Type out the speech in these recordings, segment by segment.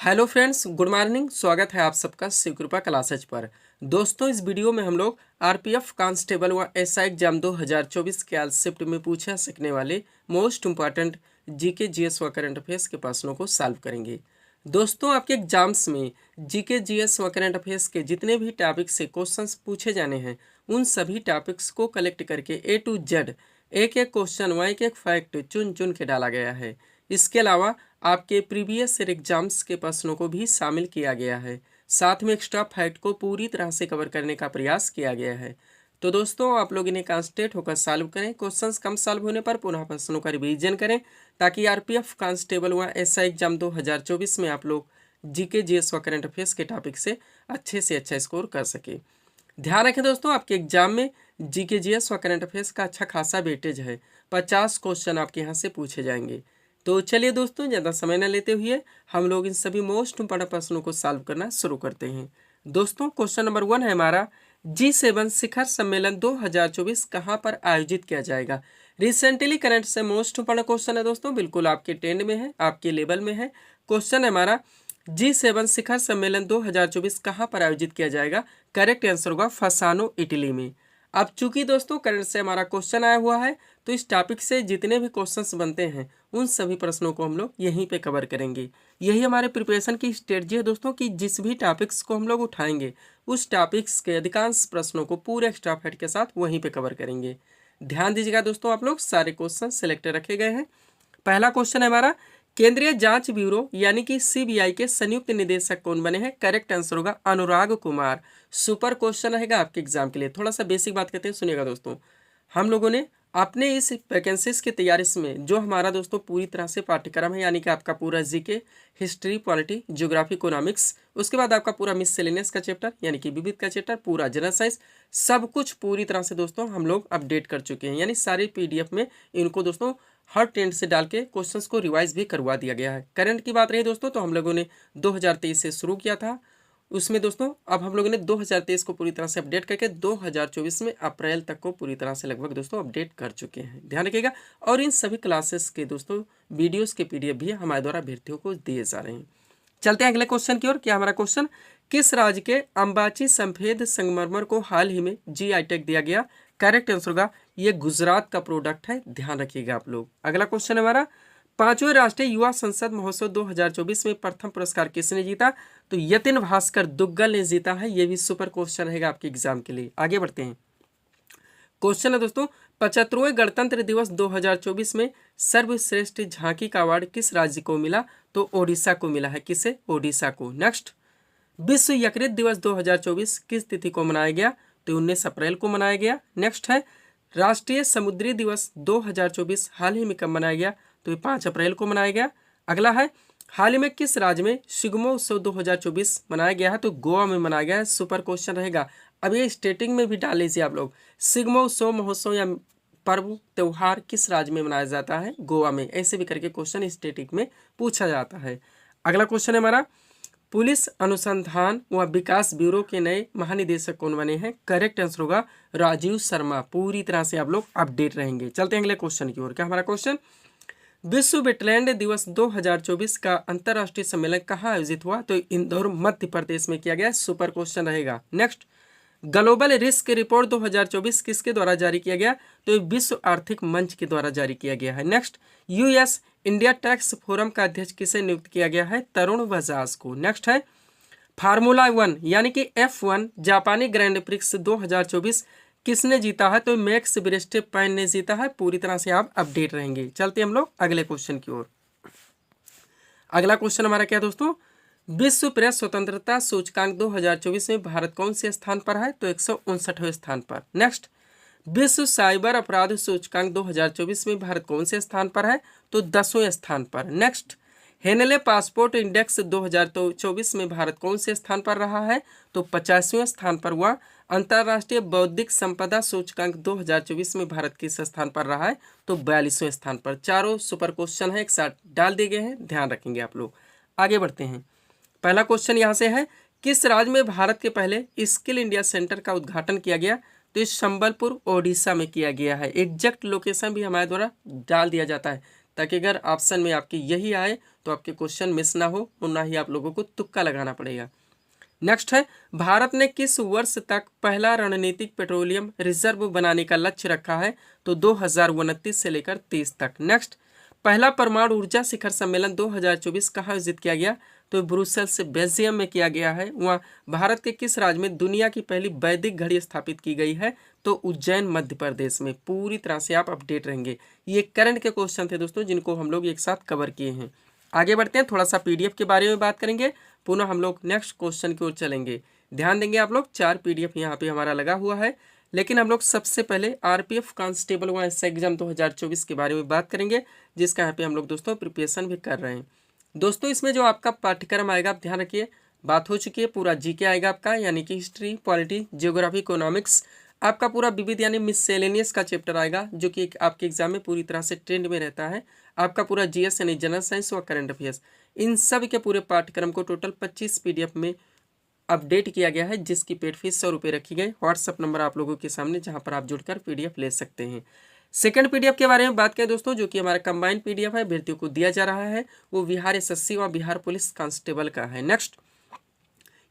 Hello friends, good morning. स्वागत है आप सबका शिवकृपा क्लासेज पर। दोस्तों, इस वीडियो में हम लोग आरपीएफ कांस्टेबल व एसआई एग्जाम 2024 के आज शिफ्ट में पूछे जा सकने वाले मोस्ट इंपॉर्टेंट जीके जीएस व करंट अफेयर्स के प्रश्नों को सॉल्व करेंगे। दोस्तों, आपके एग्जाम्स में जीके जीएस व करंट अफेयर्स के जितने भी टॉपिक से क्वेश्चंस पूछे जाने हैं, उन सभी टॉपिक्स को कलेक्ट करके ए टू जेड एक एक क्वेश्चन व एक एक फैक्ट चुन चुन के डाला गया है। इसके अलावा आपके प्रीवियस ईयर एग्जाम्स के प्रश्नों को भी शामिल किया गया है। साथ में एक्स्ट्रा फैक्ट को पूरी तरह से कवर करने का प्रयास किया गया है। तो दोस्तों, आप लोग इन्हें कॉन्सेंट्रेट होकर सॉल्व करें। क्वेश्चंस कम सॉल्व होने पर पुनः प्रश्नों का रिवीजन करें, ताकि आरपीएफ कांस्टेबल व एसआई एग्जाम 2024 में आप लोग जीके जीएस व करंट अफेयर्स के टॉपिक से अच्छा स्कोर कर सके। ध्यान रखें दोस्तों, आपके एग्जाम में जीके जीएस व करंट अफेयर्स का अच्छा खासा वेटेज है। 50 क्वेश्चन आपके यहाँ से पूछे जाएंगे। तो चलिए दोस्तों, ज़्यादा समय न लेते हुए हम लोग इन सभी मोस्ट इंपॉर्टेंट प्रश्नों को सॉल्व करना शुरू करते हैं। दोस्तों, क्वेश्चन नंबर 1 है हमारा, G7 शिखर सम्मेलन 2024 कहाँ पर आयोजित किया जाएगा। रिसेंटली करंट से मोस्ट इंपॉर्टेंट क्वेश्चन है दोस्तों, बिल्कुल आपके ट्रेंड में है, आपके लेवल में है। क्वेश्चन है हमारा, G7 शिखर सम्मेलन 2024 कहाँ पर आयोजित किया जाएगा। करेक्ट आंसर होगा फसानो, इटली में। अब चूंकि दोस्तों करंट से हमारा क्वेश्चन आया हुआ है, तो इस टॉपिक से जितने भी क्वेश्चंस बनते हैं उन सभी प्रश्नों को हम लोग यहीं पे कवर करेंगे। यही हमारे प्रिपरेशन की स्ट्रेटजी है दोस्तों, कि जिस भी टॉपिक्स को हम लोग उठाएंगे उस टॉपिक्स के अधिकांश प्रश्नों को पूरे एक्स्ट्रा फैक्ट के साथ वहीं पे कवर करेंगे। ध्यान दीजिएगा दोस्तों, आप लोग सारे क्वेश्चन सिलेक्ट रखे गए हैं। पहला क्वेश्चन है हमारा, केंद्रीय जांच ब्यूरो यानी कि सीबीआई के संयुक्त निदेशक कौन बने हैं। करेक्ट आंसर होगा अनुराग कुमार। सुपर क्वेश्चन रहेगा आपके एग्जाम के लिए। थोड़ा सा बेसिक बात करते हैं, सुनिएगा दोस्तों। हम लोगों ने अपने इस वैकेंसीज की तैयारी में जो हमारा दोस्तों पूरी तरह से पाठ्यक्रम है, यानी कि आपका पूरा GK, history, polity, geography, economics, उसके बाद आपका पूरा मिससेलेनियस का चैप्टर यानी कि विविध का चैप्टर, पूरा जनरल साइंस, सब कुछ पूरी तरह से दोस्तों हम लोग अपडेट कर चुके हैं। यानी सारी पीडीएफ में इनको दोस्तों हर ट्रेंड से डाल के क्वेश्चंस को रिवाइज भी करवा दिया गया है। करंट की बात रही दोस्तों, तो हम लोगों ने 2023 से शुरू किया था। उसमें दोस्तों अब हम लोगों ने 2023 को पूरी तरह से अपडेट करके 2024 में अप्रैल तक को पूरी तरह से लगभग दोस्तों अपडेट कर चुके हैं। ध्यान रखिएगा। और इन सभी क्लासेस के दोस्तों वीडियोस के पीडीएफ भी हमारे द्वारा अभ्यर्थियों को दिए जा रहे हैं। चलते हैं अगले क्वेश्चन की ओर। क्या हमारा क्वेश्चन, किस राज्य के अंबाची सफेद संगमरमर को हाल ही में जीआई टैग दिया गया। करेक्ट आंसर होगा ये गुजरात का प्रोडक्ट है। ध्यान रखिएगा आप लोग। अगला क्वेश्चन है हमारा, 5वें राष्ट्रीय युवा संसद महोत्सव 2024 में प्रथम पुरस्कार किसने जीता। तो यतिन भास्कर दुग्गल ने जीता है। ये भी सुपर क्वेश्चन रहेगा आपके एग्जाम के लिए। आगे बढ़ते हैं। क्वेश्चन है दोस्तों, 75वें गणतंत्र दिवस 2024 में सर्वश्रेष्ठ झांकी का अवार्ड किस राज्य को मिला। तो ओडिशा को मिला है। किसे? ओडिशा को। नेक्स्ट, विश्व यकृत दिवस 2024 किस तिथि को मनाया गया। तो 19 अप्रैल को मनाया गया। नेक्स्ट है, राष्ट्रीय समुद्री दिवस 2024 हाल ही में कब मनाया गया। तो ये 5 अप्रैल को मनाया गया। अगला है, हाल ही में किस राज्य में शिग्मोत्सव 2024 मनाया गया है। तो गोवा में मनाया गया है। सुपर क्वेश्चन रहेगा। अब ये स्टेटिंग में भी डाल लीजिए आप लोग, शिग्मोत्सव महोत्सव या पर्व त्यौहार किस राज्य में मनाया जाता है। गोवा में। ऐसे भी करके क्वेश्चन स्टेटिक में पूछा जाता है। अगला क्वेश्चन है हमारा, पुलिस अनुसंधान व विकास ब्यूरो के नए महानिदेशक कौन बने हैं। करेक्ट आंसर होगा राजीव शर्मा। पूरी तरह से आप लोग अपडेट रहेंगे। चलते हैं अगले क्वेश्चन की ओर। क्या हमारा क्वेश्चन, विश्व वेटलैंड दिवस 2024 का अंतर्राष्ट्रीय सम्मेलन कहाँ आयोजित हुआ। तो इंदौर मध्य प्रदेश में किया गया। सुपर क्वेश्चन रहेगा। नेक्स्ट, ग्लोबल रिस्क रिपोर्ट 2024 किसके द्वारा जारी किया गया। तो विश्व आर्थिक मंच के द्वारा जारी किया गया है। Next, US India tax forum का अध्यक्ष किसे नियुक्त किया गया है। तरुण बजाज को। नेक्स्ट है, फार्मूला 1 यानी कि F1 जापानी ग्रैंड प्रिक्स 2024 किसने जीता है। तो मैक्स वर्स्टेपेन ने जीता है। पूरी तरह से आप अपडेट रहेंगे। चलते हम लोग अगले क्वेश्चन की ओर। अगला क्वेश्चन हमारा क्या दोस्तों, विश्व प्रेस स्वतंत्रता सूचकांक 2024 में भारत कौन से स्थान पर है। तो 159वें स्थान पर। नेक्स्ट, विश्व साइबर अपराध सूचकांक 2024 में भारत कौन से स्थान पर है। तो 10वें स्थान पर। नेक्स्ट, हेनले पासपोर्ट इंडेक्स 2024 में भारत कौन से स्थान पर रहा है। तो 50वें स्थान पर हुआ। अंतर्राष्ट्रीय बौद्धिक संपदा सूचकांक 2024 में भारत किस स्थान पर रहा है। तो 42वें स्थान पर। चारों सुपर क्वेश्चन है, एक साथ डाल दिए गए हैं। ध्यान रखेंगे आप लोग। आगे बढ़ते हैं। पहला क्वेश्चन यहाँ से है, किस राज्य में भारत के पहले स्किल इंडिया सेंटर का उद्घाटन किया गया। तो इस संबलपुर ओडिशा में किया गया है। एग्जैक्ट लोकेशन भी हमारे द्वारा डाल दिया जाता है, ताकि अगर ऑप्शन में आपकी यही आए तो आपके क्वेश्चन मिस ना हो और ना ही आप लोगों को तुक्का लगाना पड़ेगा। नेक्स्ट है, भारत ने किस वर्ष तक पहला रणनीतिक पेट्रोलियम रिजर्व बनाने का लक्ष्य रखा है? तो 2029 से लेकर 30 तक। नेक्स्ट, पहला परमाणु ऊर्जा शिखर सम्मेलन 2024 कहाँ आयोजित किया गया? तो ब्रुसेल्स बेल्जियम में किया गया है। वहाँ भारत के किस राज्य में दुनिया की पहली वैदिक घड़ी स्थापित की गई है? तो उज्जैन मध्य प्रदेश में। पूरी तरह से आप अपडेट रहेंगे। ये करंट के क्वेश्चन थे दोस्तों, जिनको हम लोग एक साथ कवर किए हैं। आगे बढ़ते हैं, थोड़ा सा पीडीएफ के बारे में बात करेंगे, पुनः हम लोग नेक्स्ट क्वेश्चन की ओर चलेंगे। ध्यान देंगे आप लोग, 4 पीडीएफ यहाँ पे हमारा लगा हुआ है, लेकिन हम लोग सबसे पहले आरपीएफ कांस्टेबल व एसआई एग्जाम 2024 के बारे में बात करेंगे, जिसका यहाँ पे हम लोग दोस्तों प्रिपरेशन भी कर रहे हैं। दोस्तों इसमें जो आपका पाठ्यक्रम आएगा, आप ध्यान रखिए, बात हो चुकी है, पूरा जीके आएगा आपका, यानी कि हिस्ट्री, पॉलिटी, जियोग्राफी, इकोनॉमिक्स, आपका पूरा विविध यानी मिससेलेनियस का चैप्टर आएगा, जो कि आपके एग्जाम में पूरी तरह से ट्रेंड में रहता है। आपका पूरा जीएस यानी जनरल साइंस व करंट अफेयर्स, इन सब के पूरे पाठ्यक्रम को टोटल 25 पीडीएफ में अपडेट किया गया है, जिसकी पेड फीस 100 रुपये रखी गई। व्हाट्सअप नंबर आप लोगों के सामने, जहां पर आप जुड़कर पीडीएफ ले सकते हैं। सेकंड पीडीएफ के बारे में बात करें दोस्तों, जो कि हमारा कंबाइंड पीडीएफ है, अभ्यर्थियों को दिया जा रहा है, वो बिहार एसएससी व बिहार पुलिस कांस्टेबल का है। Next,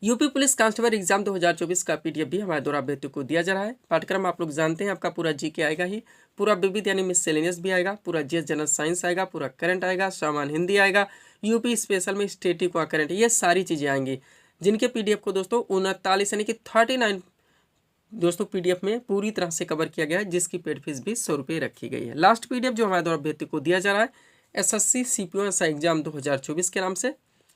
UP police constable exam 2024 का पीडीएफ भी हमारे द्वारा अभ्यर्थियों को दिया जा रहा है। पाठ्यक्रम आप लोग जानते हैं, आपका पूरा जीके आएगा ही, पूरा विविध यानी मिससेलेनियस भी आएगा, पूरा जीएस जनरल साइंस आएगा, पूरा करंट आएगा, सामान्य हिंदी आएगा, यूपी स्पेशल में स्टेटिक व करंट, ये सारी चीज़ें आएंगी, जिनके पीडीएफ को दोस्तों 39 यानी कि 39 दोस्तों पीडीएफ में पूरी तरह से कवर किया गया है, जिसकी पेड फीस भी 100 रुपये रखी गई है। लास्ट पीडीएफ जो हमारे द्वारा अभ्यर्थी को दिया जा रहा है, एसएससी सीपीओ एसआई एग्जाम 2024 के नाम से।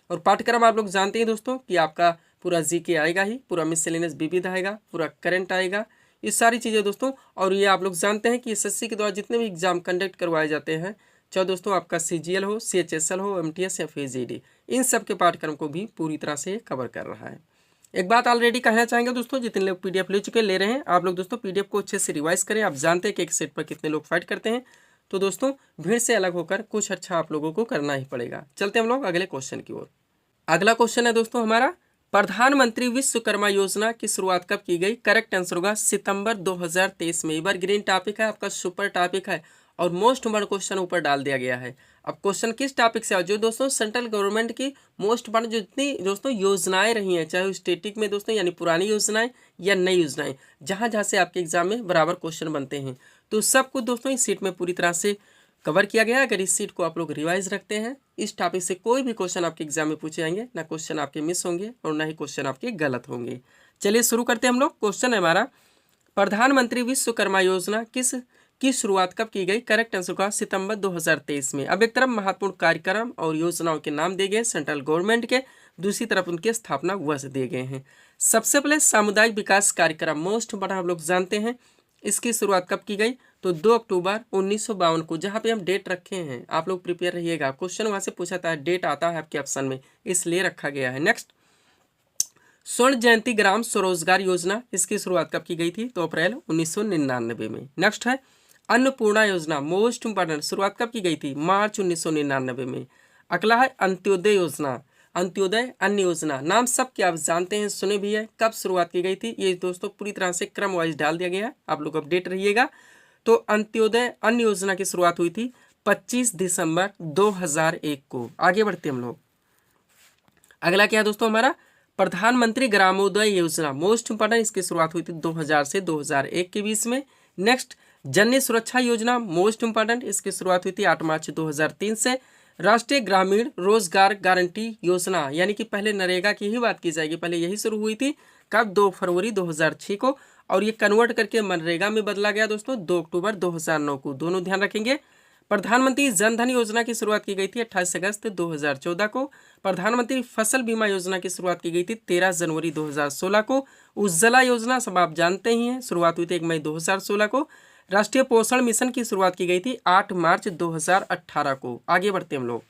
और पाठ्यक्रम आप लोग जानते हैं दोस्तों कि आपका पूरा जीके आएगा ही, पूरा मिससेलेनियस विविध आएगा, पूरा करंट आएगा, ये सारी चीज़ें दोस्तों। और ये आप लोग जानते हैं कि एसएससी के द्वारा जितने भी एग्जाम कंडक्ट करवाए जाते हैं, चाहे दोस्तों आपका सीजीएल हो, सीएचएसएल हो, एमटीएस या फिर जीडी, इन सब के पाठ्यक्रम को भी पूरी तरह से कवर कर रहा है। एक बात ऑलरेडी कहना चाहेंगे दोस्तों, जितने लोग पीडीएफ ले चुके ले रहे हैं, आप लोग दोस्तों पीडीएफ को अच्छे से रिवाइज करें। आप जानते हैं कि एक सेट पर कितने लोग फाइट करते हैं, तो दोस्तों भीड़ से अलग होकर कुछ अच्छा आप लोगों को करना ही पड़ेगा। चलते हम लोग अगले क्वेश्चन की ओर। अगला क्वेश्चन है दोस्तों हमारा, प्रधानमंत्री विश्वकर्मा योजना की शुरुआत कब की गई? करेक्ट आंसर होगा सितंबर 2023 में। एवरग्रीन टॉपिक है, आपका सुपर टॉपिक है और मोस्ट इम्पोर्टेंट क्वेश्चन ऊपर डाल दिया गया है। अब क्वेश्चन किस टॉपिक से, जो दोस्तों सेंट्रल गवर्नमेंट की मोस्ट इम्पोर्टेंट जितनी दोस्तों योजनाएं रही हैं, चाहे स्टेटिक में दोस्तों यानी पुरानी योजनाएं या नई योजनाएं, जहां जहां से आपके एग्जाम में बराबर क्वेश्चन बनते हैं, तो सब कुछ दोस्तों इस सीट में पूरी तरह से कवर किया गया है। अगर इस सीट को आप लोग रिवाइज रखते हैं, इस टॉपिक से कोई भी क्वेश्चन आपके एग्जाम में पूछे जाएंगे, ना क्वेश्चन आपके मिस होंगे और ना ही क्वेश्चन आपके गलत होंगे। चलिए शुरू करते हैं हम लोग। क्वेश्चन है हमारा, प्रधानमंत्री विश्वकर्मा योजना की शुरुआत कब की गई? करेक्ट आंसर का सितंबर 2023 में। अब एक तरफ महत्वपूर्ण कार्यक्रम और योजनाओं के नाम दिए गए सेंट्रल गवर्नमेंट के, दूसरी तरफ उनके स्थापना वर्ष दिए गए हैं। सबसे पहले सामुदायिक विकास कार्यक्रम मोस्ट इम्पोर्टेंट, हम लोग जानते हैं, इसकी शुरुआत कब की गई? तो 2 अक्टूबर 1952 को। जहाँ पे हम डेट रखे हैं, आप लोग प्रिपेयर रहिएगा, क्वेश्चन वहाँ से पूछा था, डेट आता है आपके ऑप्शन में, इसलिए रखा गया है। नेक्स्ट, स्वर्ण जयंती ग्राम स्वरोजगार योजना, इसकी शुरुआत कब की गई थी? तो अप्रैल 1999 में। नेक्स्ट है अन्नपूर्णा योजना, मोस्ट इंपॉर्टेंट, शुरुआत कब की गई थी? मार्च 1999 में। अगला है अंत्योदय योजना, अंत्योदय अन्न योजना, नाम सब क्या आप जानते हैं, सुने भी है, कब शुरुआत की गई थी? ये दोस्तों पूरी तरह से क्रम वाइज डाल दिया गया है, आप लोग अपडेट रहिएगा। तो अंत्योदय अन्न योजना की शुरुआत हुई थी 25 दिसंबर 2001 को। आगे बढ़ते हम लोग। अगला क्या है दोस्तों हमारा, प्रधानमंत्री ग्रामोदय योजना, मोस्ट इंपॉर्टेंट, इसकी शुरुआत हुई थी 2000 से 2001 के बीच में। नेक्स्ट, जननी सुरक्षा योजना, मोस्ट इंपॉर्टेंट, इसकी शुरुआत हुई थी 8 मार्च 2003 से। राष्ट्रीय ग्रामीण रोजगार गारंटी योजना, यानी कि पहले नरेगा की ही बात की जाएगी, पहले यही शुरू हुई थी, कब? 2 फरवरी 2006 को, और ये कन्वर्ट करके मनरेगा में बदला गया दोस्तों 2 अक्टूबर 2009 को, दोनों ध्यान रखेंगे। प्रधानमंत्री जन धन योजना की शुरुआत की गई थी 28 अगस्त 2014 को। प्रधानमंत्री फसल बीमा योजना की शुरुआत की गई थी 13 जनवरी 2016 को। उज्ज्वला योजना सब आप जानते ही हैं, शुरुआत हुई थी 1 मई 2016 को। राष्ट्रीय पोषण मिशन की शुरुआत की गई थी 8 मार्च 2018 को। आगे बढ़ते हम लोग।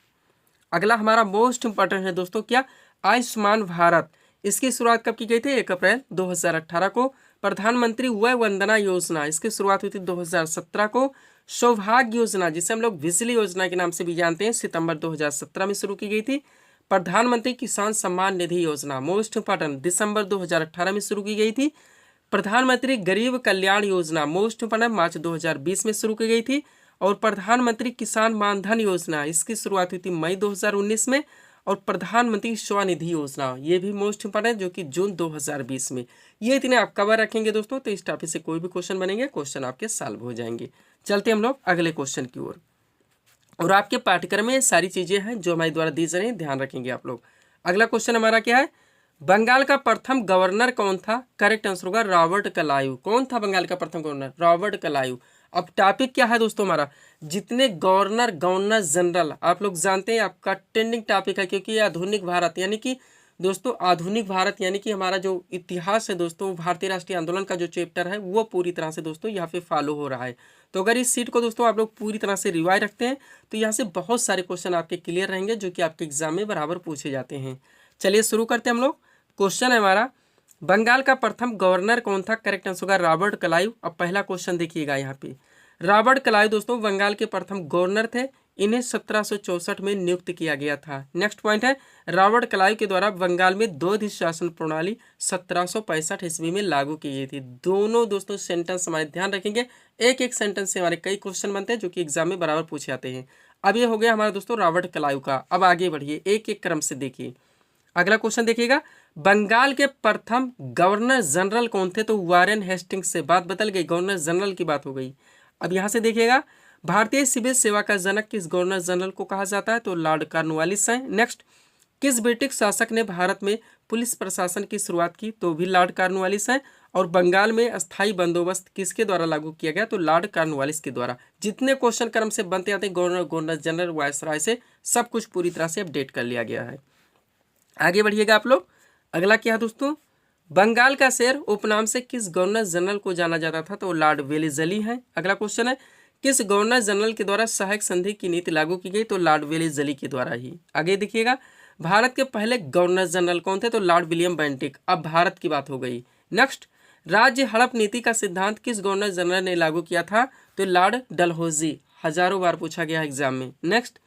अगला हमारा मोस्ट इंपॉर्टेंट है दोस्तों क्या, आयुष्मान भारत, इसकी शुरुआत कब की गई थी? 1 अप्रैल 2018 को। प्रधानमंत्री वय वंदना योजना, इसकी शुरुआत हुई थी 2017 को। सौभाग्य योजना, जिसे हम लोग बिजली योजना के नाम से भी जानते हैं, सितंबर 2017 में शुरू की गई थी। प्रधानमंत्री किसान सम्मान निधि योजना, मोस्ट इंपॉर्टेंट, दिसंबर 2018 में शुरू की गई थी। प्रधानमंत्री गरीब कल्याण योजना, मोस्ट इंपॉर्टेंट, मार्च 2020 में शुरू की गई थी। और प्रधानमंत्री किसान मानधन योजना इसकी शुरुआत हुई थी मई 2019 में, और प्रधानमंत्री स्वनिधि योजना ये भी मोस्ट इंपॉर्टेंट जो कि जून 2020 में। ये इतने आप कवर रखेंगे दोस्तों तो इस टॉपिक से कोई भी क्वेश्चन बनेंगे, क्वेश्चन आपके सॉल्व हो जाएंगे। चलते हम लोग अगले क्वेश्चन की ओर। और आपके पाठ्यक्रम में ये सारी चीजें हैं जो हमारे द्वारा दी जा रही हैं, ध्यान रखेंगे आप लोग। अगला क्वेश्चन हमारा क्या है, बंगाल का प्रथम गवर्नर कौन था? करेक्ट आंसर होगा रॉबर्ट क्लाइव। कौन था बंगाल का प्रथम गवर्नर? Robert Clive. अब टॉपिक क्या है दोस्तों हमारा, जितने गवर्नर जनरल आप लोग जानते हैं आपका ट्रेंडिंग टॉपिक है, क्योंकि ये आधुनिक भारत यानी कि दोस्तों आधुनिक भारत यानी कि हमारा जो इतिहास है दोस्तों, भारतीय राष्ट्रीय आंदोलन का जो चैप्टर है वो पूरी तरह से दोस्तों यहाँ पे फॉलो हो रहा है। तो अगर इस सीट को दोस्तों आप लोग पूरी तरह से रिवाइज रखते हैं तो यहाँ से बहुत सारे क्वेश्चन आपके क्लियर रहेंगे जो कि आपके एग्जाम में बराबर पूछे जाते हैं। चलिए शुरू करते हैं हम लोग। क्वेश्चन है हमारा, बंगाल का प्रथम गवर्नर कौन था? करेक्ट आंसर होगा रॉबर्ट क्लाइव। अब पहला क्वेश्चन देखिएगा यहाँ पे, रॉबर्ट क्लाइव दोस्तों बंगाल के प्रथम गवर्नर थे, इन्हें 1764 में नियुक्त किया गया था। नेक्स्ट पॉइंट है, रॉबर्ट क्लाइव के द्वारा बंगाल में द्वैध शासन प्रणाली 1765 ईस्वी में लागू की गई थी। दोनों दोस्तों सेंटेंस हमारे ध्यान रखेंगे, एक एक सेंटेंस से हमारे कई क्वेश्चन बनते हैं जो कि एग्जाम में बराबर पूछे जाते हैं। अब ये हो गया हमारा दोस्तों रॉबर्ट क्लाइव का। अब आगे बढ़िए, एक एक क्रम से देखिए। अगला क्वेश्चन देखिएगा, बंगाल के प्रथम गवर्नर जनरल कौन थे? तो वारेन हेस्टिंग्स से बात बदल गई, गवर्नर जनरल की बात हो गई। अब यहाँ से देखिएगा, भारतीय सिविल सेवा का जनक किस गवर्नर जनरल को कहा जाता है? तो लॉर्ड कॉर्नवालिस है। नेक्स्ट, किस ब्रिटिश शासक ने भारत में पुलिस प्रशासन की शुरुआत की? तो भी लॉर्ड कॉर्नवालिस है। और बंगाल में अस्थायी बंदोबस्त किसके द्वारा लागू किया गया? तो लॉर्ड कॉर्नवालिस के द्वारा। जितने क्वेश्चन क्रम से बनते आते हैं गवर्नर जनरल वायसराय से सब कुछ पूरी तरह से अपडेट कर लिया गया है। आगे बढ़िएगा आप लोग। अगला क्या है दोस्तों, बंगाल का शेर उपनाम से किस गवर्नर जनरल को जाना जाता था? तो लॉर्ड वेलेस्ली है। अगला क्वेश्चन है, किस गवर्नर जनरल के द्वारा सहायक संधि की नीति लागू की गई? तो लॉर्ड वेलेस्ली के द्वारा ही। आगे देखिएगा, भारत के पहले गवर्नर जनरल कौन थे? तो लॉर्ड विलियम बेंटिक। अब भारत की बात हो गई। नेक्स्ट, राज्य हड़प नीति का सिद्धांत किस गवर्नर जनरल ने लागू किया था? तो लॉर्ड डलहौजी। हजारों बार पूछा गया एग्जाम में। नेक्स्ट,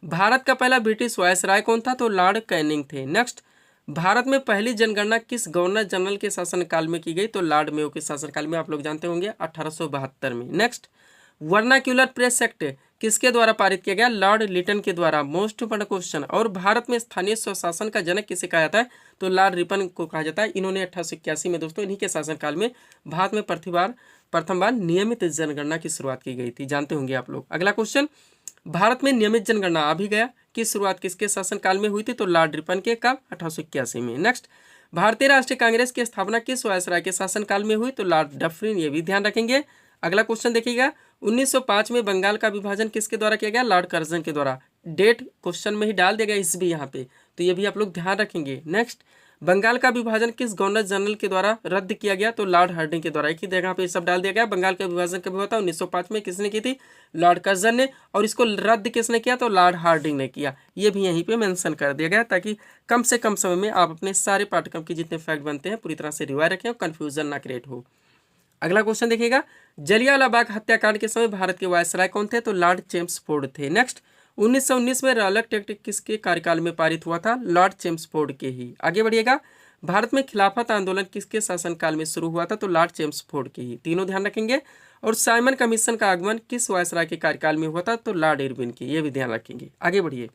भारत का पहला ब्रिटिश वायसराय कौन था? तो लॉर्ड कैनिंग थे। नेक्स्ट, भारत में पहली जनगणना किस गवर्नर जनरल के शासनकाल में की गई? तो लॉर्ड मेयो के शासनकाल में, आप लोग जानते होंगे 1872 में। नेक्स्ट, वर्नाक्यूलर प्रेस एक्ट किसके द्वारा पारित किया गया? लॉर्ड लिटन के द्वारा। Most important question. और भारत में स्थानीय स्वशासन का जनक किसे कहा जाता है? तो लॉर्ड रिपन को कहा जाता है। इन्होंने 1881 में दोस्तों इन्हीं के शासनकाल में भारत में प्रथम बार नियमित जनगणना की शुरुआत की गई थी, जानते होंगे आप लोग। अगला क्वेश्चन, भारत में नियमित जनगणना आ भी गया की शुरुआत किसके शासनकाल में हुई थी? तो लॉर्ड रिपन के। कब? 1881 में। नेक्स्ट, भारतीय राष्ट्रीय कांग्रेस की स्थापना किस वायसराय के शासनकाल में हुई? तो लॉर्ड डफरिन। ये भी ध्यान रखेंगे। अगला क्वेश्चन देखिएगा, 1905 में बंगाल का विभाजन किसके द्वारा किया गया? लॉर्ड कर्जन के द्वारा। डेट क्वेश्चन में ही डाल दिया गया इस भी यहाँ पे, तो ये भी आप लोग ध्यान रखेंगे। नेक्स्ट, बंगाल का विभाजन किस गवर्नर जनरल के द्वारा रद्द किया गया? तो लॉर्ड हार्डिंग के द्वारा। एक ही जगह पे सब डाल दिया गया। बंगाल का विभाजन कब हुआ था? 1905 में। किसने की थी? लॉर्ड कर्जन ने। और इसको रद्द किसने किया? तो लॉर्ड हार्डिंग ने किया। ये भी यहीं पे मेंशन कर दिया गया ताकि कम से कम समय में आप अपने सारे पाठ्यक्रम के जितने फैक्ट बनते हैं पूरी तरह से रिवाइज रखें और कन्फ्यूजन ना क्रिएट हो। अगला क्वेश्चन देखिएगा, जलियांवाला बाग हत्याकांड के समय भारत के वायसराय कौन थे? तो लॉर्ड चेम्सफोर्ड थे। नेक्स्ट, 1919 में रॉलेट एक्ट किसके कार्यकाल में पारित हुआ था? लॉर्ड चेम्सफोर्ड के ही। आगे बढ़िएगा, भारत में खिलाफत आंदोलन किसके शासनकाल में शुरू हुआ था? तो लॉर्ड चेम्सफोर्ड के ही। तीनों ध्यान रखेंगे। और साइमन कमीशन का आगमन किस वायसराय के कार्यकाल में हुआ था? तो लॉर्ड इरविन के। ये भी ध्यान रखेंगे। आगे बढ़िए,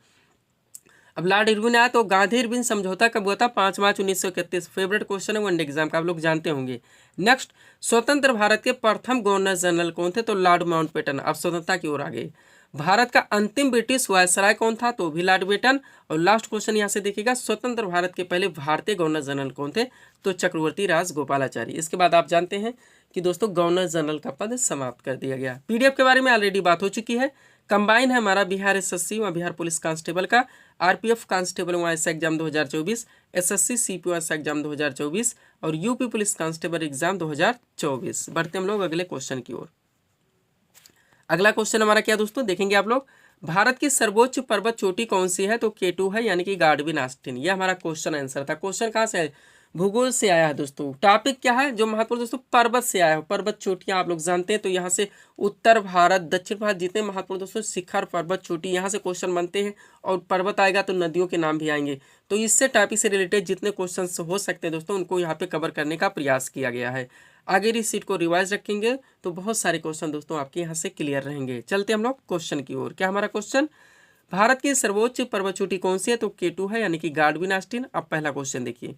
अब लॉर्ड इरविन आया तो गांधी इरविन समझौता कब हुआ था? 5 मार्च 1931। फेवरेट क्वेश्चन है वनडे एग्जाम का, आप लोग जानते होंगे। नेक्स्ट, स्वतंत्र भारत के प्रथम गवर्नर जनरल कौन थे? तो लॉर्ड माउंटबेटन। अब स्वतंत्रता की ओर आ गए। भारत का अंतिम ब्रिटिश वायसराय कौन था? तो भी लॉर्ड बेटन। और लास्ट क्वेश्चन यहाँ से देखिएगा, स्वतंत्र भारत के पहले भारतीय गवर्नर जनरल कौन थे? तो चक्रवर्ती राजगोपालाचारी। इसके बाद आप जानते हैं कि दोस्तों गवर्नर जनरल का पद समाप्त कर दिया गया। पीडीएफ के बारे में ऑलरेडी बात हो चुकी है। कंबाइन है हमारा बिहार एसएससी व बिहार पुलिस कांस्टेबल का, आरपीएफ कांस्टेबल व S exam 2024, SSC CPO S exam 2024 और यूपी पुलिस कांस्टेबल एग्जाम 2024। बढ़ते हम लोग अगले क्वेश्चन की ओर। अगला क्वेश्चन हमारा क्या दोस्तों देखेंगे आप लोग, भारत की सर्वोच्च पर्वत चोटी कौन सी है? तो K2 है, यानी कि गार्डविन आस्टिन। यह हमारा क्वेश्चन आंसर था। क्वेश्चन कहाँ से है? भूगोल से आया है दोस्तों। टॉपिक क्या है जो महत्वपूर्ण दोस्तों? पर्वत से आया है। पर्वत चोटियां आप लोग जानते हैं, तो यहाँ से उत्तर भारत, दक्षिण भारत जितने महत्वपूर्ण दोस्तों शिखर, पर्वत, चोटी, यहाँ से क्वेश्चन बनते हैं। और पर्वत आएगा तो नदियों के नाम भी आएंगे। तो इससे टॉपिक से रिलेटेड जितने क्वेश्चन हो सकते हैं दोस्तों उनको यहाँ पे कवर करने का प्रयास किया गया है। आगे इस सीट को रिवाइज रखेंगे तो बहुत सारे क्वेश्चन दोस्तों आपके यहाँ से क्लियर रहेंगे। चलते हम लोग क्वेश्चन की ओर। क्या हमारा क्वेश्चन, भारत की सर्वोच्च पर्वत चोटी कौन सी है? तो K2 है, यानी कि गार्डविन आस्टीन। अब पहला क्वेश्चन देखिए,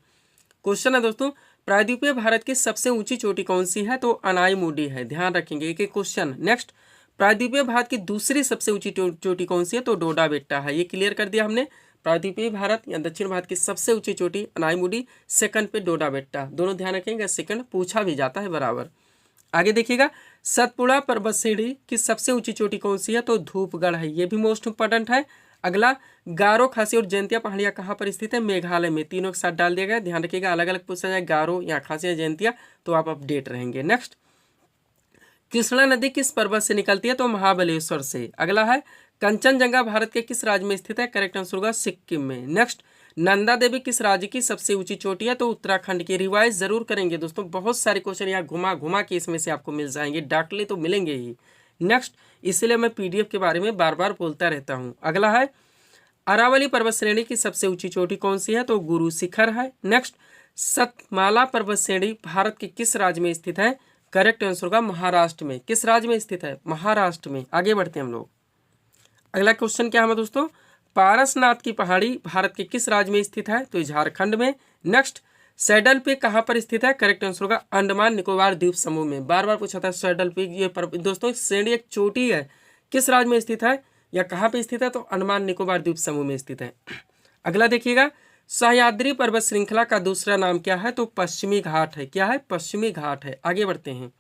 क्वेश्चन है दोस्तों, प्रायद्वीपीय भारत की सबसे ऊंची चोटी कौन सी है? तो अनाईमुडी है, ध्यान रखेंगे एक एक क्वेश्चन। नेक्स्ट, प्रायद्वीपीय भारत की दूसरी सबसे ऊंची चोटी कौन सी है? तो डोडा बेट्टा है, ये क्लियर कर दिया हमने। प्रायद्वीपीय भारत या दक्षिण भारत की सबसे ऊंची चोटी अनाईमुडी, सेकंड पे डोडा बेट्टा, दोनों ध्यान रखेंगे, सेकंड पूछा भी जाता है बराबर। आगे देखिएगा, सतपुड़ा पर्वत श्रेणी की सबसे ऊंची चोटी कौन सी है? तो धूपगढ़ है, ये भी मोस्ट इंपॉर्टेंट है। अगला, गारो, खासी और जयंतिया पहाड़ियां कहाँ पर स्थित है? मेघालय में, तीनों के साथ डाल दिया गया, ध्यान रखिएगा, अलग अलग पूछा जाए गारो या खासी या जयंतिया तो आप अपडेट रहेंगे। नेक्स्ट, कृष्णा नदी किस पर्वत से निकलती है? तो महाबलेश्वर से। अगला है, कंचनजंगा भारत के किस राज्य में स्थित है? करेक्ट आंसर होगा सिक्किम में। नेक्स्ट, नंदा देवी किस राज्य की सबसे ऊंची चोटी है? तो उत्तराखंड की। रिवाइज जरूर करेंगे दोस्तों, बहुत सारे क्वेश्चन यहाँ घुमा घुमा के इसमें से आपको मिल जाएंगे, डाकले तो मिलेंगे ही। नेक्स्ट, इसलिए मैं PDF के बारे में बार बार बोलता रहता हूँ। अगला है, अरावली पर्वत श्रेणी की सबसे ऊंची चोटी कौन सी है? तो गुरु शिखर है। नेक्स्ट, सतमाला पर्वत श्रेणी भारत के किस राज्य में स्थित है? करेक्ट आंसर होगा महाराष्ट्र में। किस राज्य में स्थित है? महाराष्ट्र में। आगे बढ़ते हैं हम लोग। अगला क्वेश्चन क्या है दोस्तों, पारसनाथ की पहाड़ी भारत के किस राज्य में स्थित है? तो झारखंड में। नेक्स्ट, सैडल पीक कहाँ पर स्थित है? करेक्ट आंसर होगा अंडमान निकोबार द्वीप समूह में। बार बार पूछा था सैडल पीक, ये दोस्तों श्रेणी एक चोटी है, किस राज्य में स्थित है या कहाँ पे स्थित है? तो अंडमान निकोबार द्वीप समूह में स्थित है। अगला देखिएगा, सह्याद्री पर्वत श्रृंखला का दूसरा नाम क्या है? तो पश्चिमी घाट है। क्या है? पश्चिमी घाट है। आगे बढ़ते हैं।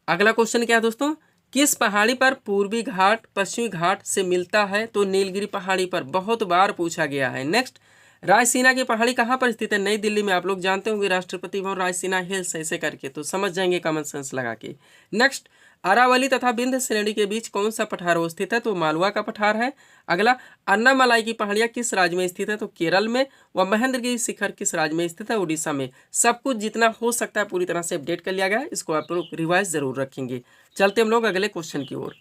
अगला क्वेश्चन क्या है दोस्तों, किस पहाड़ी पर पूर्वी घाट पश्चिमी घाट से मिलता है? तो नीलगिरी पहाड़ी पर, बहुत बार पूछा गया है। नेक्स्ट, रायसीना की पहाड़ी कहाँ पर स्थित है? नई दिल्ली में। आप लोग जानते होंगे राष्ट्रपति भवन रायसीना हिल्स, ऐसे करके तो समझ जाएंगे कॉमन सेंस लगा के। नेक्स्ट, अरावली तथा विंध्य श्रेणी के बीच कौन सा पठार स्थित है? तो मालवा का पठार है। अगला, अन्नामलाई की पहाड़ियां किस राज्य में स्थित है? तो केरल में। व महेंद्रगिरी शिखर किस राज्य में स्थित है? उड़ीसा में। सब कुछ जितना हो सकता है पूरी तरह से अपडेट कर लिया गया है, इसको आप लोग रिवाइज जरूर रखेंगे। चलते हम लोग अगले क्वेश्चन की ओर।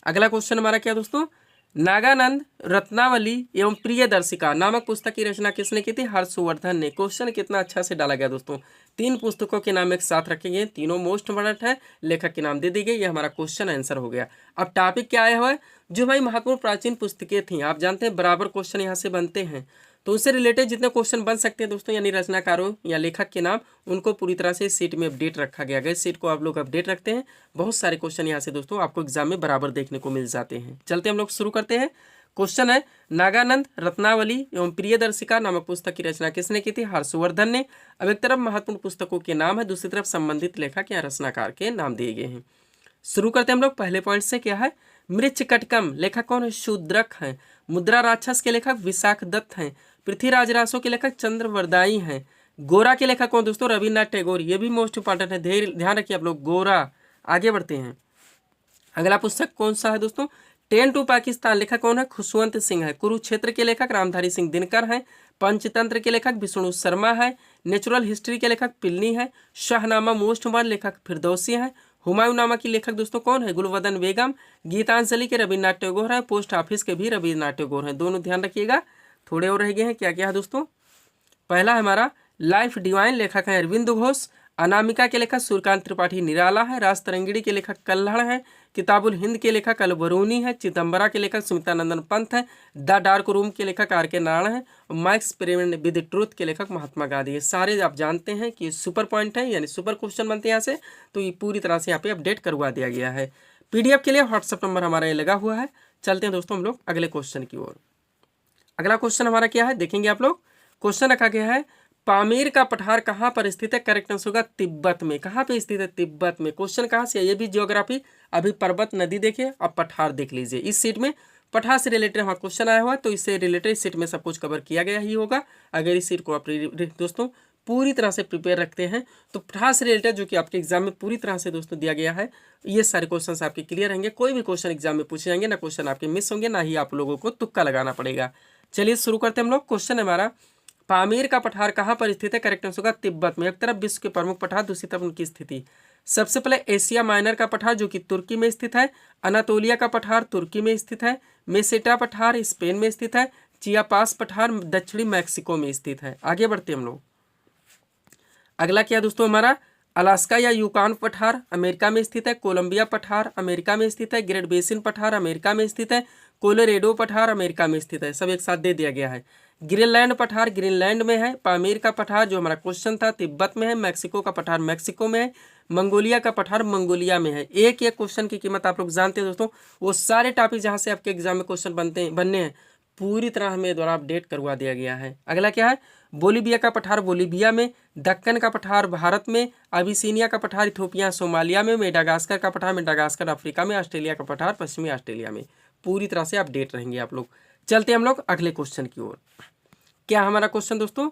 अगला क्वेश्चन हमारा क्या दोस्तों, नागानंद रत्नावली एवं प्रियदर्शिका नामक पुस्तक की रचना किसने की थी? हर्षवर्धन ने। क्वेश्चन कितना अच्छा से डाला गया दोस्तों, 3 पुस्तकों के नाम एक साथ रखेंगे, तीनों मोस्ट इंपोर्टेंट है, लेखक के नाम दे दी गई, ये हमारा क्वेश्चन आंसर हो गया। अब टॉपिक क्या आया हुआ है, जो भाई महत्वपूर्ण प्राचीन पुस्तकें थी, आप जानते हैं बराबर क्वेश्चन यहाँ से बनते हैं, तो उससे रिलेटेड जितने क्वेश्चन बन सकते हैं दोस्तों, यानी रचनाकारों या लेखक के नाम, उनको पूरी तरह से सीट में अपडेट रखा गया है। सीट को आप लोग अपडेट रखते हैं, बहुत सारे क्वेश्चन यहाँ से दोस्तों आपको एग्जाम में बराबर देखने को मिल जाते हैं। चलते हम लोग शुरू करते हैं। क्वेश्चन है, नागानंद रत्नावली एवं प्रियदर्शिका नामक पुस्तक की रचना किसने की थी? हर्षवर्धन ने। अब एक तरफ महत्वपूर्ण पुस्तकों के नाम है, दूसरी तरफ संबंधित लेखक या रचनाकार के नाम दिए गए हैं। शुरू करते हैं हम लोग पहले पॉइंट से। क्या है? मृच्छकटिकम लेखक कौन है? शूद्रक हैं। मुद्रा राक्षस के लेखक विशाख दत्त हैं। पृथ्वीराज रासो के लेखक चंद्रवरदाई हैं। गोरा के लेखक कौन दोस्तों? रविन्द्रनाथ टैगोर। ये भी मोस्ट इंपॉर्टेंट है, ध्यान रखिए आप लोग, गोरा। आगे बढ़ते हैं। अगला पुस्तक कौन सा है दोस्तों? 10 टू पाकिस्तान लेखक कौन है? खुशवंत सिंह है। कुरुक्षेत्र के लेखक रामधारी सिंह दिनकर हैं। पंचतंत्र के लेखक विष्णु शर्मा है। नेचुरल हिस्ट्री के लेखक पिल्ली है। शाहनामा मोस्ट इंपॉर्टेंट लेखक फिरदौसी है। हुमायूंनामा की लेखक दोस्तों कौन है? गुलवदन बेगम। गीतांजलि के रविन्द्रनाथ टैगोर है। पोस्ट ऑफिस के भी रविन्द्रनाथ टैगोर हैं, दोनों ध्यान रखिएगा। थोड़े और रह गए हैं, क्या क्या है दोस्तों? पहला हमारा लाइफ डिवाइन लेखक है अरविंद घोष। अनामिका के लेखक सूर्यकांत त्रिपाठी निराला है। राज तरंगिणी के लेखक कल्हड़ है। किताबुल हिंद के लेखक अलबरूनी है। चिदम्बरा के लेखक सुमित्रानंदन पंत है। द डार्क रूम के लेखक R.K. नारायण है। और माइक एक्सपेरिमेंट विद ट्रूथ के लेखक महात्मा गांधी है। सारे आप जानते हैं कि सुपर पॉइंट है, यानी सुपर क्वेश्चन बनते हैं यहाँ से, तो ये पूरी तरह से यहाँ पे अपडेट करवा दिया गया है। PDF के लिए व्हाट्सअप नंबर हमारा ये लगा हुआ है। चलते हैं दोस्तों हम लोग अगले क्वेश्चन की ओर। अगला क्वेश्चन हमारा क्या है देखेंगे आप लोग। क्वेश्चन रखा गया है, पामीर का पठार कहाँ पर स्थित है? करेक्ट आंसर होगा तिब्बत में। कहाँ पे स्थित है? तिब्बत में। क्वेश्चन कहाँ से है? ये भी ज्योग्राफी। अभी पर्वत नदी देखिए, अब पठार देख लीजिए। इस सीट में पठार से रिलेटेड हमारा क्वेश्चन आया हुआ है, तो इससे रिलेटेड इस सीट में सब कुछ कवर किया गया ही होगा। अगर इस सीट को आप दोस्तों पूरी तरह से प्रिपेयर रखते हैं तो पठार से रिलेटेड जो कि आपके एग्जाम में पूरी तरह से दोस्तों दिया गया है, ये सारे क्वेश्चन आपके क्लियर रहेंगे। कोई भी क्वेश्चन एग्जाम में पूछे जाएंगे ना, क्वेश्चन आपके मिस होंगे, ना ही आप लोगों को तुक्का लगाना पड़ेगा। चलिए शुरू करते हैं हम लोग। क्वेश्चन हमारा, पामीर का पठार कहाँ पर स्थित है? करेक्ट आंसर होगा तिब्बत में। एक तरफ विश्व के प्रमुख पठार, दूसरी तरफ उनकी स्थिति। सबसे पहले एशिया माइनर का पठार जो कि तुर्की में स्थित है। अनातोलिया का पठार तुर्की में स्थित है। मेसेटा पठार स्पेन में स्थित है। चियापास पठार दक्षिणी मैक्सिको में स्थित है। आगे बढ़ते हम लोग। अगला क्या दोस्तों हमारा, अलास्का या यूकान पठार अमेरिका में स्थित है। कोलंबिया पठार अमेरिका में स्थित है। ग्रेट बेसिन पठार अमेरिका में स्थित है। कोलोरेडो पठार अमेरिका में स्थित है। सब एक साथ दे दिया गया है। ग्रीनलैंड पठार ग्रीनलैंड में है। पामीर का पठार जो हमारा क्वेश्चन था तिब्बत में है। मैक्सिको का पठार मैक्सिको में है। मंगोलिया का पठार मंगोलिया में है। एक क्वेश्चन की कीमत आप लोग जानते हैं दोस्तों, वो सारे टॉपिक जहाँ से आपके एग्जाम में क्वेश्चन बनने हैं पूरी तरह हमें द्वारा अपडेट करवा दिया गया है। अगला क्या है, बोलीविया का पठार बोलीविया में। दक्कन का पठार भारत में। अबिसिनिया का पठार इथोपिया सोमालिया में। मेडागास्कर का पठार मेडागास्कर अफ्रीका में। ऑस्ट्रेलिया का पठार पश्चिमी ऑस्ट्रेलिया में। पूरी तरह से अपडेट रहेंगे आप लोग। चलते हम लोग अगले क्वेश्चन की ओर। क्या हमारा क्वेश्चन दोस्तों,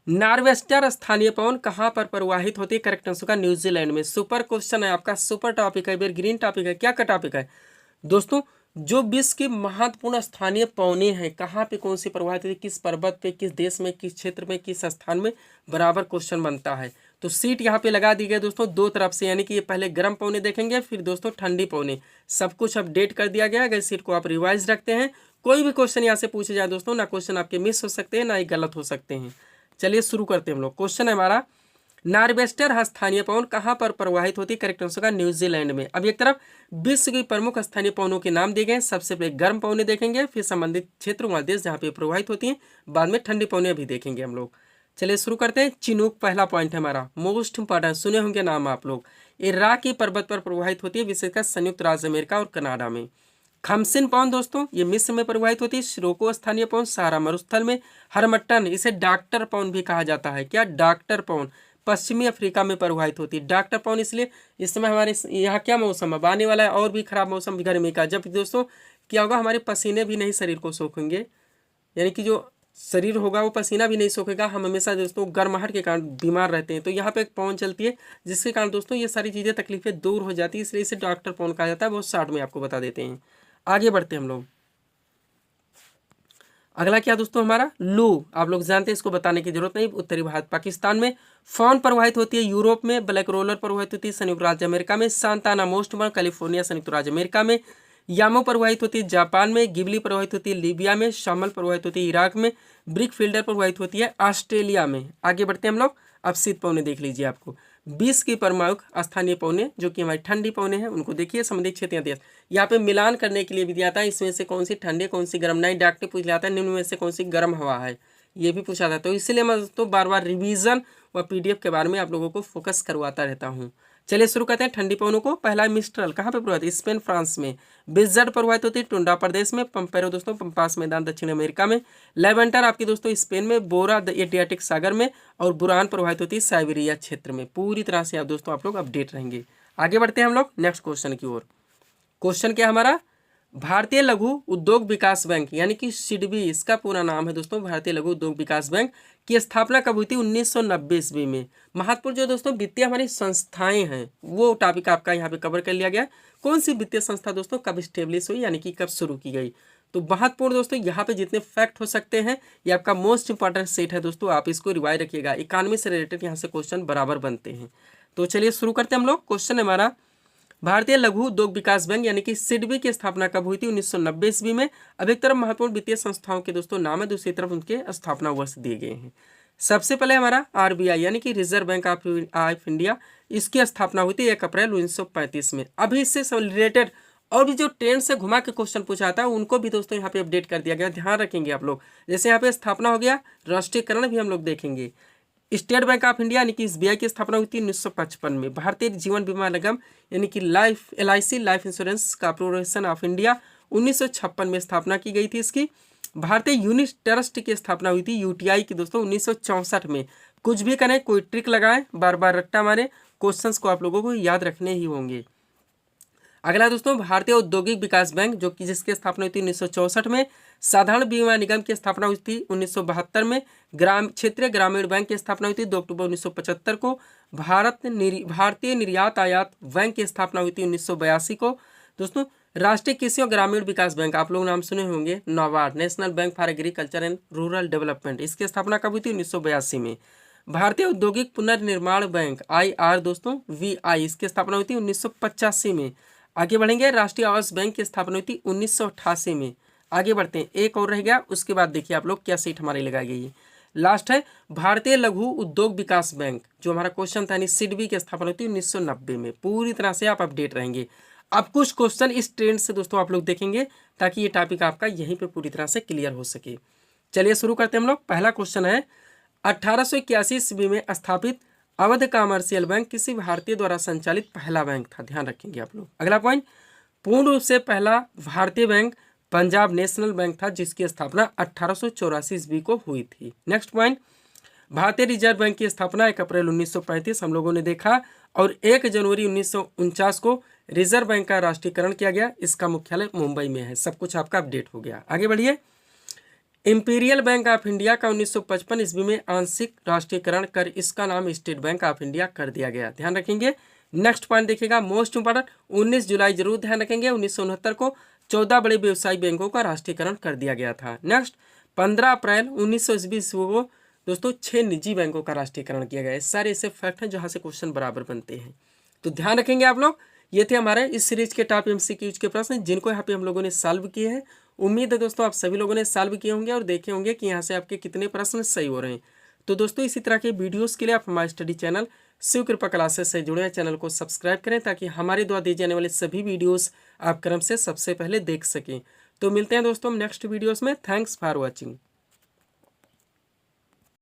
नार्वेस्टर स्थानीय पवन कहाँ पर प्रवाहित होती है? करेक्ट आंसर का न्यूजीलैंड में। सुपर क्वेश्चन है आपका, सुपर टॉपिक है, ग्रीन टॉपिक है। क्या का टॉपिक है दोस्तों, जो विश्व की महत्वपूर्ण स्थानीय पवनें हैं कहाँ पे कौन सी प्रवाहित होती है, किस पर्वत पे, किस देश में, किस क्षेत्र में, किस स्थान में, बराबर क्वेश्चन बनता है। तो सीट यहाँ पे लगा दी गई दोस्तों दो तरफ से, यानी कि ये पहले गर्म पवने देखेंगे फिर दोस्तों ठंडी पवने। सब कुछ अपडेट कर दिया गया है। अगर सीट को आप रिवाइज रखते हैं कोई भी क्वेश्चन यहाँ से पूछे जाए दोस्तों, ना क्वेश्चन आपके मिस हो सकते हैं ना ही गलत हो सकते हैं। चलिए शुरू करते हैं हम लोग। क्वेश्चन है हमारा, नार्वेस्टर स्थानीय पवन कहाँ पर प्रवाहित होती है? करेक्ट आंसर का न्यूजीलैंड में। अब एक तरफ विश्व की प्रमुख स्थानीय पवनों के नाम दिए गए। सबसे पहले गर्म पवनें देखेंगे, फिर संबंधित क्षेत्रों व देश जहाँ पे प्रवाहित होती हैं, बाद में ठंडी पवनें भी देखेंगे हम लोग। चलिए शुरू करते हैं। चिनूक पहला पॉइंट है हमारा, मोस्ट इंपॉर्टेंट, सुने होंगे नाम आप लोग। इराकी पर्वत पर प्रवाहित होती है, विशेषकर संयुक्त राज्य अमेरिका और कनाडा में। खमसिन पवन दोस्तों ये मिस्र में प्रवाहित होती है। शिरोको स्थानीय पवन सहारा मरुस्थल में। हरमट्टन, इसे डॉक्टर पवन भी कहा जाता है। क्या? डॉक्टर पवन, पश्चिमी अफ्रीका में प्रवाहित होती है। डॉक्टर पवन इसलिए, इस समय हमारे यहाँ क्या मौसम है, आने वाला है और भी खराब मौसम गर्मी का, जब दोस्तों क्या होगा, हमारे पसीने भी नहीं शरीर को सोखेंगे, यानी कि जो शरीर होगा वो पसीना भी नहीं सोखेगा। हम हमेशा दोस्तों गर्माहट के कारण बीमार रहते हैं। तो यहाँ पे एक पवन चलती है जिसके कारण दोस्तों ये सारी चीज़ें तकलीफें दूर हो जाती है, इसलिए इसे डॉक्टर पवन कहा जाता है। बहुत शॉर्ट में आपको बता देते हैं। आगे बढ़ते हैं हम लोग। अगला क्या दोस्तों हमारा, लू, आप लोग जानते हैं, इसको बताने की जरूरत नहीं। उत्तरी भारत पाकिस्तान में। फॉन प्रवाहित होती है यूरोप में। ब्लैक रोलर प्रवाहित होती है संयुक्त राज्य अमेरिका में। सांताना मोस्ट कैलिफोर्निया संयुक्त राज्य अमेरिका में। यामो प्रवाहित होती है जापान में। गिबली प्रवाहित होती है लीबिया में। शामल प्रवाहित होती है इराक में। ब्रिक फील्डर प्रवाहित होती है ऑस्ट्रेलिया में। आगे बढ़ते हैं हम लोग। अब शीत पवने देख लीजिए आपको। 20 की प्रमुख स्थानीय पवने जो कि हमारी ठंडी पवने हैं उनको देखिए। संबंधित क्षेत्रीय देश यहाँ पे मिलान करने के लिए भी दिया था, इसमें से कौन सी ठंडी कौन सी गर्म, नहीं डॉक्टर पूछ लिया था निम्न में से कौन सी गर्म हवा है, ये भी पूछा था। तो इसलिए मैं तो बार बार रिवीजन व पीडीएफ के बारे में आप लोगों को फोकस करवाता रहता हूँ। चलिए शुरू करते हैं ठंडी पवनों को। पहला मिस्ट्रल कहाँ पे प्रभावित है? स्पेन फ्रांस में। बिजर्ड प्रभावित होती है टुंड्रा प्रदेश में। पंपेरो दोस्तों पंपास मैदान दक्षिण अमेरिका में। लेवेंटर आपकी दोस्तों स्पेन में। बोरा एडियाटिक सागर में। और बुरान प्रभावित होती है साइबेरिया क्षेत्र में। पूरी तरह से आप लोग अपडेट रहेंगे। आगे बढ़ते हैं हम लोग नेक्स्ट क्वेश्चन की ओर। क्वेश्चन क्या हमारा, भारतीय लघु उद्योग विकास बैंक यानी कि सिडबी, इसका पूरा नाम है दोस्तों भारतीय लघु उद्योग विकास बैंक, की स्थापना कब हुई थी? 1990 ईस्वी में। महत्वपूर्ण जो दोस्तों वित्तीय हमारी संस्थाएं हैं वो टॉपिक आपका यहाँ पे कवर कर लिया गया। कौन सी वित्तीय संस्था दोस्तों कब स्टेब्लिश हुई, यानी कि कब शुरू की गई। तो महत्वपूर्ण दोस्तों यहाँ पे जितने फैक्ट हो सकते हैं ये आपका मोस्ट इंपॉर्टेंट सेट है दोस्तों, आप इसको रिवाइज रखिएगा। इकोनॉमी से रिलेटेड यहाँ से क्वेश्चन बराबर बनते हैं। तो चलिए शुरू करते हैं हम लोग। क्वेश्चन है हमारा, भारतीय लघु उद्योग विकास बैंक यानी कि सिडबी की स्थापना कब हुई थी? 1990 ईस्वी में। अब एक तरफ महत्वपूर्ण वित्तीय संस्थाओं के दोस्तों नाम है, दूसरी तरफ उनके स्थापना वर्ष दिए गए हैं। सबसे पहले हमारा आरबीआई यानी कि रिजर्व बैंक ऑफ इंडिया, इसकी स्थापना हुई थी 1 अप्रैल 1935 में। अभी इससे रिलेटेड और भी जो ट्रेंड से घुमा के क्वेश्चन पूछा था उनको भी दोस्तों यहाँ पे अपडेट कर दिया गया, ध्यान रखेंगे आप लोग। जैसे यहाँ पे स्थापना हो गया, राष्ट्रीयकरण भी हम लोग देखेंगे। स्टेट बैंक ऑफ इंडिया यानी कि एसबीआई की स्थापना हुई थी 1955 में। भारतीय जीवन बीमा निगम यानी कि LIC life insurance corporation of India 1956 में स्थापना की गई थी इसकी। भारतीय यूनिट ट्रस्ट की स्थापना हुई थी यूटीआई की दोस्तों 1964 में। कुछ भी करें, कोई ट्रिक लगाएं, बार बार रट्टा मारे, क्वेश्चंस को आप लोगों को याद रखने ही होंगे। अगला दोस्तों भारतीय औद्योगिक विकास बैंक जो कि जिसकी स्थापना हुई थी 1964 में। साधारण बीमा निगम की स्थापना हुई थी 1972 में। क्षेत्रीय ग्रामीण बैंक की स्थापना हुई थी 2 अक्टूबर 1975 को। भारतीय निर्यात आयात बैंक की स्थापना हुई थी 1982 को। दोस्तों राष्ट्रीय कृषि और ग्रामीण विकास बैंक, आप लोग नाम सुने होंगे, NABARD, national bank for agriculture and rural development, इसकी स्थापना कब हुई थी? 1982 में। भारतीय औद्योगिक पुनर्निर्माण बैंक IR दोस्तों VI, इसकी स्थापना हुई थी 1985 में। आगे बढ़ेंगे, राष्ट्रीय आवास बैंक की स्थापना हुई थी 1988 में। आगे बढ़ते हैं, एक और रह गया, उसके बाद देखिए आप लोग क्या सीट हमारी लगाई गई है। लास्ट है भारतीय लघु उद्योग विकास बैंक, जो हमारा क्वेश्चन था, सिडबी की स्थापना होती है 1990 में। पूरी तरह से आप अपडेट रहेंगे। अब कुछ क्वेश्चन इस ट्रेंड से दोस्तों आप लोग देखेंगे ताकि ये टॉपिक आपका यहीं पे पूरी तरह से क्लियर हो सके। चलिए शुरू करते हैं हम लोग। पहला क्वेश्चन है 1881 ईस्वी में स्थापित अवध कमर्शियल बैंक किसी भारतीय द्वारा संचालित पहला बैंक था। ध्यान रखेंगे आप लोग। अगला पॉइंट, पूर्ण रूप से पहला भारतीय बैंक पंजाब नेशनल बैंक था जिसकी स्थापना 1884 ईस्वी को हुई थी। नेक्स्ट पॉइंट, भारतीय रिजर्व बैंक की स्थापना 1 अप्रैल 1935 हम लोगों ने देखा और 1 जनवरी 1949 को रिजर्व बैंक का राष्ट्रीयकरण किया गया। इसका मुख्यालय मुंबई में है। सब कुछ आपका अपडेट हो गया। आगे बढ़िए। इंपीरियल बैंक ऑफ इंडिया का 1955 ईस्वी में आंशिक राष्ट्रीयकरण कर इसका नाम स्टेट बैंक ऑफ इंडिया कर दिया गया। ध्यान रखेंगे। नेक्स्ट पॉइंट देखिएगा, मोस्ट इंपॉर्टेंट, 19 जुलाई जरूर ध्यान रखेंगे। 1969 को 14 बड़े व्यवसायी बैंकों का राष्ट्रीयकरण कर दिया गया था। नेक्स्ट, 15 अप्रैल 1900 ईस्वी को दोस्तों 6 निजी बैंकों का राष्ट्रीयकरण किया गया है। सारे ऐसे फैक्ट हैं जहां से क्वेश्चन बराबर बनते हैं, तो ध्यान रखेंगे आप लोग। ये थे हमारे इस सीरीज के टॉप एमसीक्यूज के प्रश्न जिनको यहाँ पे हम लोगों ने सॉल्व किए हैं। उम्मीद है दोस्तों आप सभी लोगों ने सॉल्व किए होंगे और देखे होंगे कि यहाँ से आपके कितने प्रश्न सही हो रहे हैं। तो दोस्तों इसी तरह के वीडियोस के लिए आप हमारे स्टडी चैनल शिव कृपा क्लासेस से जुड़े चैनल को सब्सक्राइब करें ताकि हमारे द्वारा दिए जाने वाले सभी वीडियोस आप क्रम से सबसे पहले देख सकें। तो मिलते हैं दोस्तों नेक्स्ट वीडियोस में। Thanks for watching.